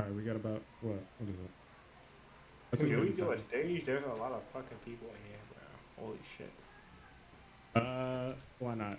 Alright, we got about, what is it? That's Can we 30 do a seconds. stage? There's a lot of fucking people in here, bro. Holy shit. Why not?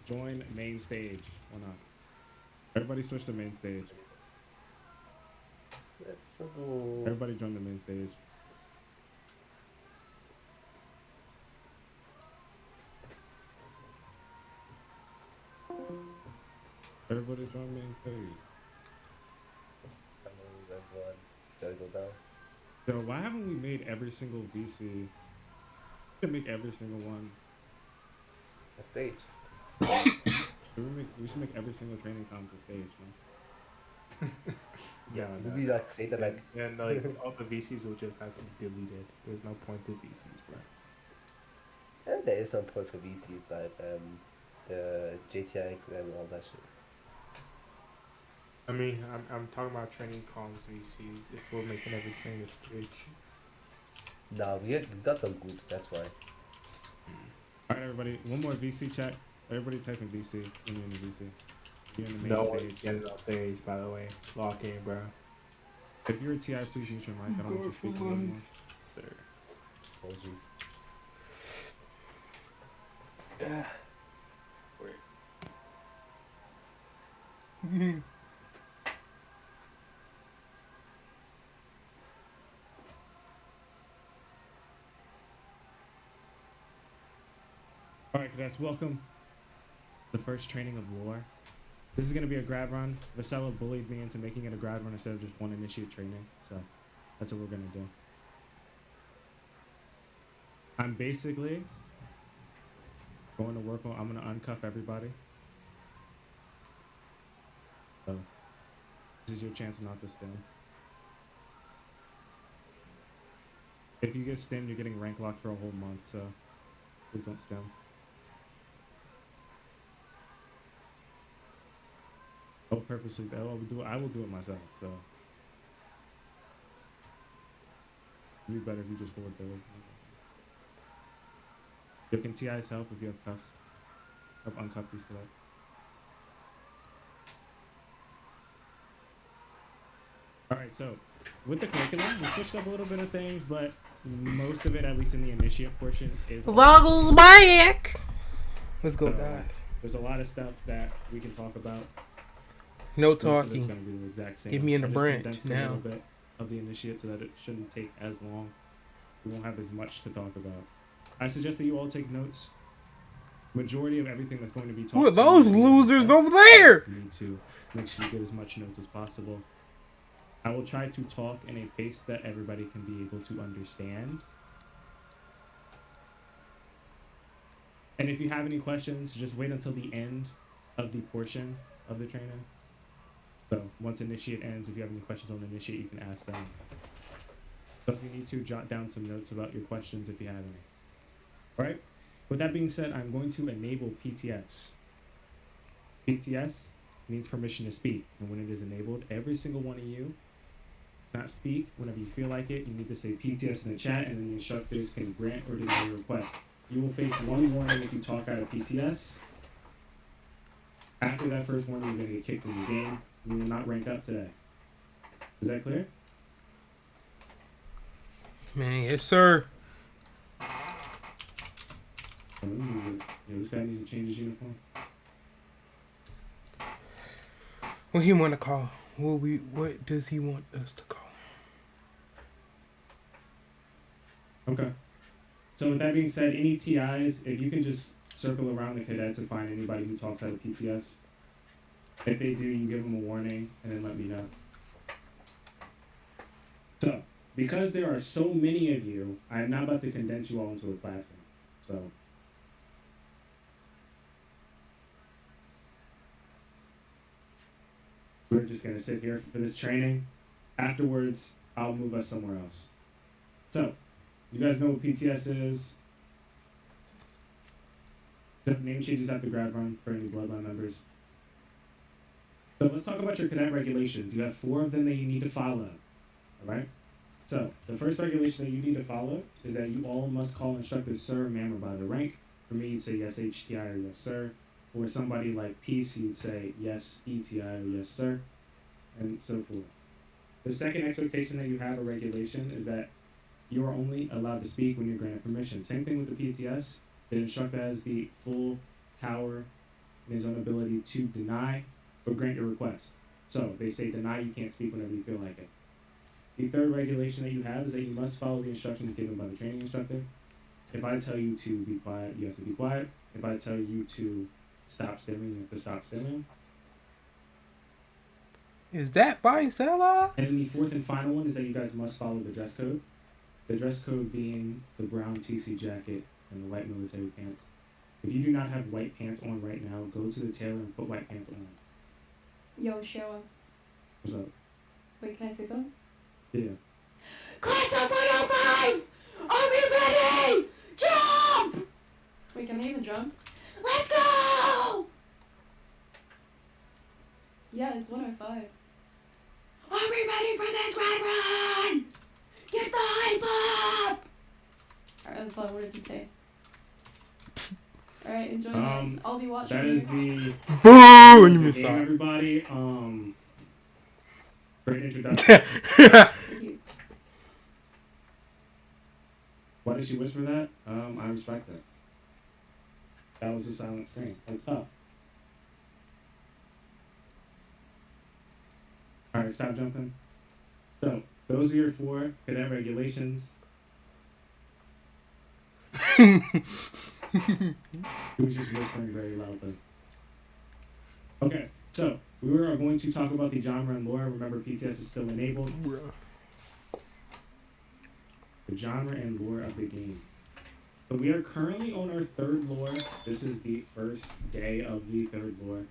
Join main stage. Why not? Everybody switch to main stage. Let's go. Everybody join the main stage. Everybody join main stage. Everyone. Gotta go down. Yo, why haven't we made every single VC? We should make every single one. A stage. We should make every single training comp a stage, no? Yeah, No, it no. would be like say that like Yeah, no, like all the VCs will just have to be deleted. There's no point to VCs, bro. there is some point for VCs like the JTX and all that shit. I mean, I'm talking about training comms VCs. If we're making every training a stage. Nah, we got some groups, that's why. Alright, everybody. One more VC check. Everybody type in VC when you're in the VC. You're in the main No stage. one get it on stage, by the way. Lock in, bro. If you're a TI, please mute your mic. I don't want you speaking anymore. Sir. Oh jeez. Wait. Alright, cadets, welcome. The first training of lore. This is going to be a grad run. Vasella bullied me into making it a grad run instead of just one initiate training. So that's what we're going to do. I'm basically going to work on, I'm going to uncuff everybody. So this is your chance not to stim. If you get stimmed, you're getting rank locked for a whole month, so please don't stim. I'll purposely, I will do it myself, so it'd be better if you just hold those. You can TIs help if you have cuffs. Help uncuff these cadets. Alright, so with the curriculum, we switched up a little bit of things, but most of it, at least in the initiate portion, is Vogel back. Let's go, so, guys. there's a lot of stuff that we can talk about. No Most of it's talking. gonna be the exact same. Give me in I the just branch condensed a now. little bit of the initiate so that it shouldn't take as long. We won't have as much to talk about. I suggest that you all take notes. Majority of everything that's going to be talked Who are to those losers over there? You need to make sure you get as much notes as possible. I will try to talk in a pace that everybody can be able to understand. And if you have any questions, just wait until the end of the portion of the training. So once initiate ends, if you have any questions on initiate, you can ask them. So if you need to, jot down some notes about your questions if you have any. All right. With that being said, I'm going to enable PTS. PTS means permission to speak, and when it is enabled, every single one of you not speak whenever you feel like it. You need to say PTS in the chat, and then the instructors can grant or deny your request. You will face one warning if you talk out of PTS. After that first warning, you're going to get kicked from the game. You will not rank up today. Is that clear? Man, yes, sir. Ooh, yeah, this guy needs to change his uniform. What he want to call? What does he want us to call? Okay. So with that being said, any TIs, if you can just circle around the cadets and find anybody who talks out of PTS. If they do, you give them a warning and then let me know. So, because there are so many of you, I'm not about to condense you all into a platform. So, we're just going to sit here for this training. Afterwards, I'll move us somewhere else. So, you guys know what PTS is. The name changes after grad run for any bloodline members. So let's talk about your cadet regulations. You have 4 of them that you need to follow. Alright? So, the first regulation that you need to follow is that you all must call instructors sir, ma'am, or by their rank. For me, you'd say yes, HTI, or yes, sir. For somebody like Peace, you'd say yes, ETI, or yes, sir. And so forth. The second expectation that you have a regulation is that you are only allowed to speak when you're granted permission. Same thing with the PTS. The instructor has the full power and his own ability to deny or grant your request. So if they say deny, you can't speak whenever you feel like it. The third regulation that you have is that you must follow the instructions given by the training instructor. If I tell you to be quiet, you have to be quiet. If I tell you to stop stimming, you have to stop stimming. Is that Vicella? And then the fourth and final one is that you guys must follow the dress code. The dress code being the brown TC jacket and the white military pants. If you do not have white pants on right now, go to the tailor and put white pants on. Yo, Sheila. What's up? Wait, can I say something? Yeah. Class of 105! Are we ready? Jump! Wait, can I even jump? Let's go! Yeah, it's 105. Are we ready for this grand run? Get the hype up! Alright, that's all I wanted to say. Alright, enjoy guys. I'll be watching. That is the Boo! And you game, missed out. everybody. Great introduction. Thank you. Why did she whisper that? I respect that. That was a silent scream. That's tough. Alright, stop jumping. So, those are your 4 cadet regulations. He was just whispering very loudly. Okay, so we are going to talk about the genre and lore. Remember, PTS is still enabled. The genre and lore of the game. So we are currently on our 3rd lore. This is the first day of the 3rd lore.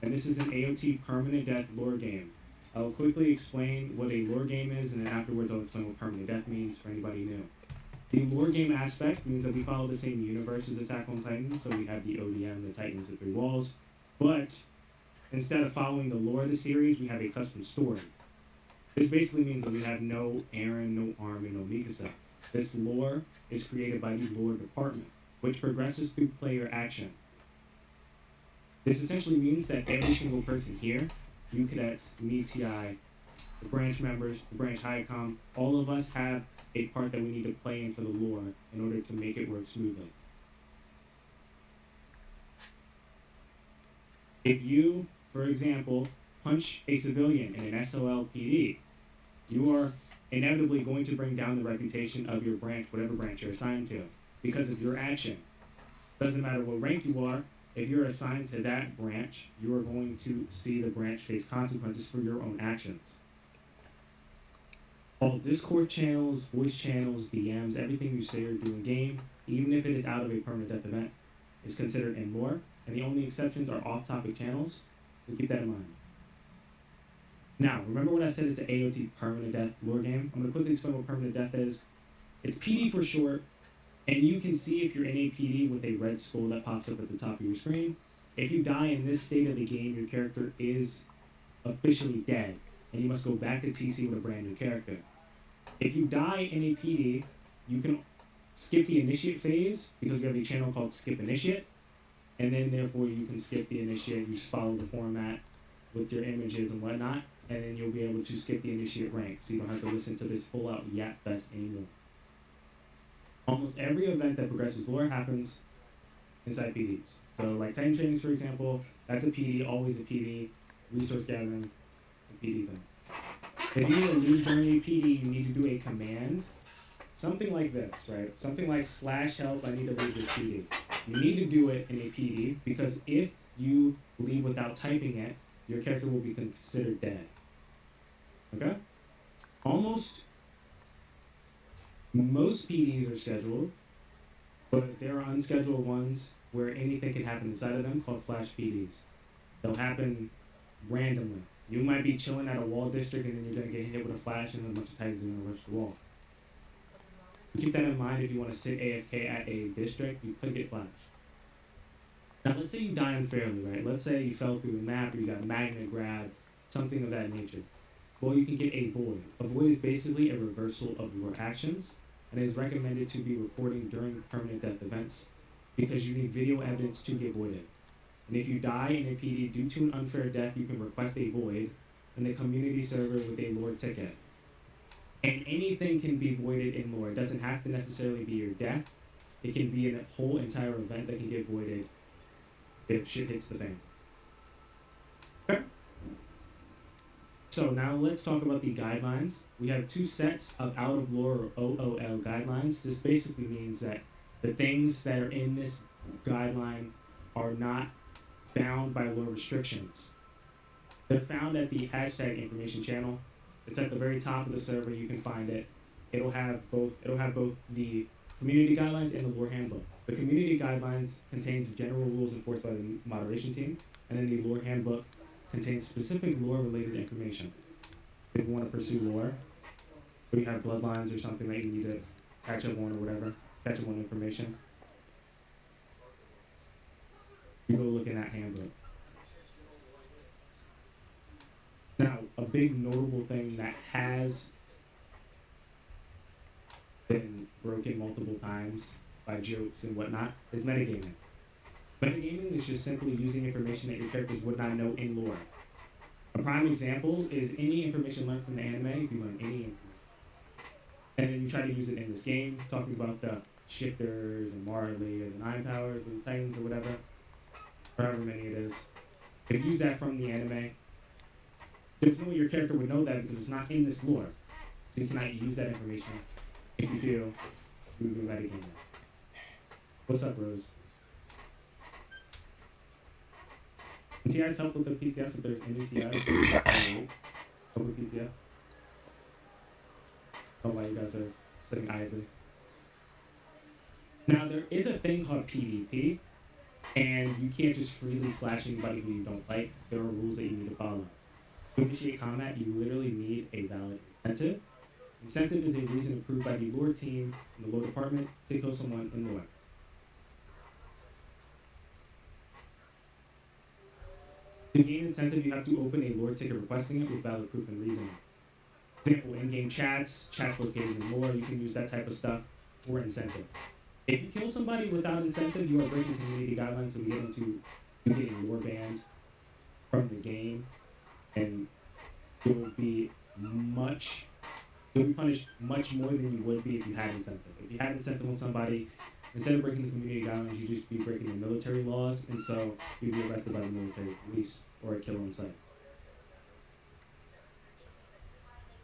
And this is an AOT permanent death lore game. I'll quickly explain what a lore game is, and then afterwards I'll explain what permanent death means for anybody new. The lore game aspect means that we follow the same universe as Attack on Titan, so we have the ODM, the Titans, the 3 walls, but instead of following the lore of the series, we have a custom story. This basically means that we have no Eren, no Armin, no Mikasa. This lore is created by the lore department, which progresses through player action. This essentially means that every single person here, you cadets, me, TI, the branch members, the branch HiCom, all of us have a part that we need to play in for the lore in order to make it work smoothly. If you, for example, punch a civilian in an SOLPD, you are inevitably going to bring down the reputation of your branch, whatever branch you're assigned to, because of your action. Doesn't matter what rank you are, if you're assigned to that branch, you are going to see the branch face consequences for your own actions. All Discord channels, voice channels, DMs, everything you say or do in game, even if it is out of a permanent death event, is considered in lore, and the only exceptions are off-topic channels, so keep that in mind. Now, remember when I said it's an AOT permanent death lore game? I'm going to quickly explain what permanent death is. It's PD for short, and you can see if you're in a PD with a red skull that pops up at the top of your screen. If you die in this state of the game, your character is officially dead, and you must go back to TC with a brand new character. If you die in a PD, you can skip the initiate phase, because we have a channel called Skip Initiate, and then therefore you can skip the initiate, you just follow the format with your images and whatnot, and then you'll be able to skip the initiate rank, so you don't have to listen to this full-out yap fest anymore. Almost every event that progresses lore happens inside PDs. So like Titan Trainings, for example, that's a PD, always a PD, resource gathering, a PD thing. If you need to leave during a PD, you need to do a command, something like this, right? Something like /help, I need to leave this PD. You need to do it in a PD, because if you leave without typing it, your character will be considered dead. Okay? Most PDs are scheduled, but there are unscheduled ones where anything can happen inside of them, called flash PDs. They'll happen randomly. You might be chilling at a wall district and then you're going to get hit with a flash and then a bunch of Titans are going to rush the wall. Keep that in mind. If you want to sit AFK at a district, you could get flashed. Now let's say you die unfairly, right? Let's say you fell through the map or you got magnet grabbed, something of that nature. Well, you can get a void. A void is basically a reversal of your actions, and is recommended to be reporting during permanent death events, because you need video evidence to get voided. And if you die in a PD due to an unfair death, you can request a void, in the community server with a lore ticket. And anything can be voided in lore. It doesn't have to necessarily be your death. It can be a whole entire event that can get voided if shit hits the fan. Okay. So now let's talk about the guidelines. We have two sets of out of lore or OOL guidelines. This basically means that the things that are in this guideline are not bound by lore restrictions. They're found at the hashtag information channel. It's at the very top of the server. You can find it. It'll have both the community guidelines and the lore handbook. The community guidelines contains general rules enforced by the moderation team, and then the lore handbook contains specific lore related information. If you want to pursue lore, or you have bloodlines or something that you need to catch up on or whatever, catch up on information, you go look in that handbook. Now, a big notable thing that has been broken multiple times by jokes and whatnot is metagaming. Metagaming is just simply using information that your characters would not know in lore. A prime example is any information learned from the anime, if you learn any information, and then you try to use it in this game, talking about the shifters and Marley or the 9 powers or the Titans or whatever, however many it is. If you use that from the anime, there's no way your character would know that because it's not in this lore. So you cannot use that information. If you do, you would be metagaming. What's up, Rose? Can TIs help with the PTS if there's any TIs? Help with PTS? Oh, why you guys are sitting idly. Now, there is a thing called PvP, and you can't just freely slash anybody who you don't like. There are rules that you need to follow. To initiate combat, you literally need a valid incentive. Incentive is a reason approved by the lore team in the lore department to kill someone in lore. To gain incentive, you have to open a lore ticket requesting it with valid proof and reasoning. For example, in-game chats located in lore, you can use that type of stuff for incentive. If you kill somebody without incentive, you are breaking community guidelines, so we get into you getting lore banned from the game, and you'll be punished much more than you would be if you had incentive. If you had incentive on somebody, instead of breaking the community guidelines, you'd just be breaking the military laws, and so you'd be arrested by the military police or a kill on site.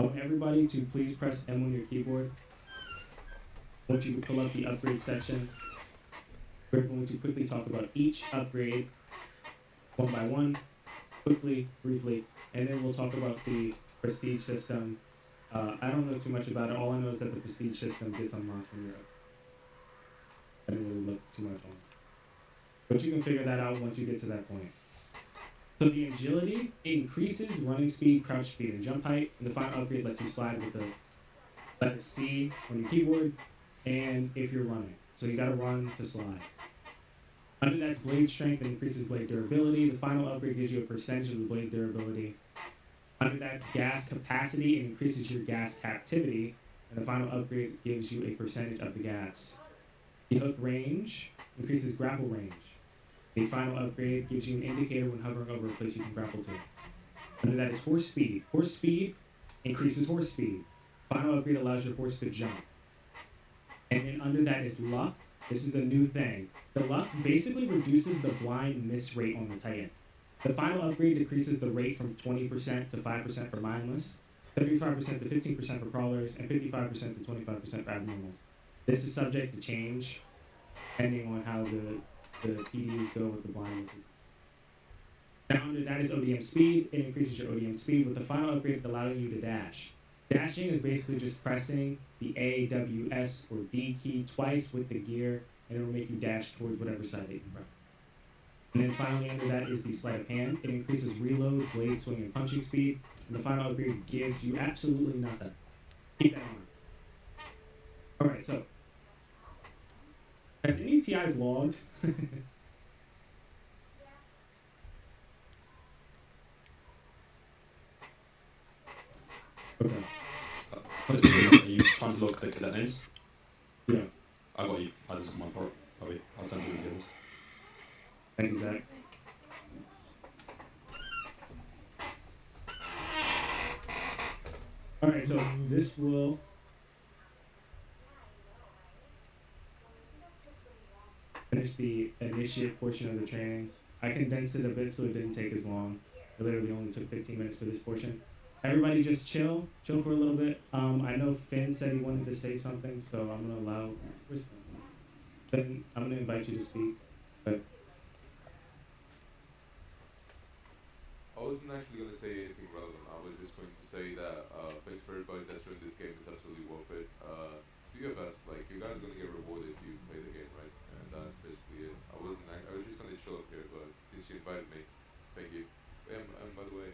I want everybody to please press M on your keyboard. I want you to pull up the upgrade section. We're going to quickly talk about each upgrade one by one, quickly, briefly, and then we'll talk about the prestige system. I don't know too much about it. All I know is that the prestige system gets unlocked from Europe. I didn't really look too much on it. But you can figure that out once you get to that point. So the agility increases running speed, crouch speed, and jump height. And the final upgrade lets you slide with the letter C on your keyboard, and if you're running. So you gotta run to slide. Under that's blade strength and increases blade durability. The final upgrade gives you a percentage of the blade durability. Under that's gas capacity and increases your gas captivity. And the final upgrade gives you a percentage of the gas. The hook range increases grapple range. The final upgrade gives you an indicator when hovering over a place you can grapple to. Under that is horse speed. Horse speed increases horse speed. Final upgrade allows your horse to jump. And then under that is luck. This is a new thing. The luck basically reduces the blind miss rate on the Titan. The final upgrade decreases the rate from 20% to 5% for mindless, 35% to 15% for crawlers, and 55% to 25% for abnormals. This is subject to change depending on how the PDs go with the blindnesses. Now under that is ODM speed. It increases your ODM speed with the final upgrade allowing you to dash. Dashing is basically just pressing the A, W, S, or D key twice with the gear, and it will make you dash towards whatever side that you run. And then finally under that is the sleight of hand. It increases reload, blade swing, and punching speed. And the final upgrade gives you absolutely nothing. Keep that in mind. Alright, so have any TIs logged? Okay. Are you trying to log the cadet names? Yeah. I got you. I just my fault. I'll send you the others. Thank you, Zach. All right, so this will finish the initiate portion of the training. I condensed it a bit so it didn't take as long. It literally only took 15 minutes for this portion. Everybody just chill for a little bit. I know Finn said he wanted to say something, so I'm gonna allow. Where's Finn? I'm gonna invite you to speak. But I wasn't actually going to say anything relevant. I was just going to say that thanks for everybody that's joined this game. It's absolutely worth it. Do your best. Like, you guys are going to get rewarded if you play the game, right? And that's basically it. I was just going to chill up here, but since you invited me, thank you. And by the way,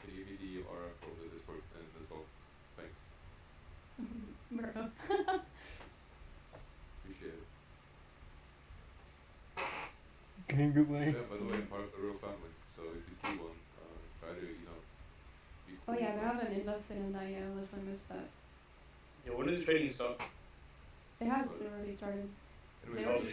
can you give me the RF from the Discord? And that's all. Thanks. Bro. Appreciate it. Can you go away? Yeah, by the way, I'm part of the real family. So if you see one, try to, be Oh cool. yeah, I haven't invested in that yet unless I missed that. Yeah, when did the training start? It has already started. Anyway, They already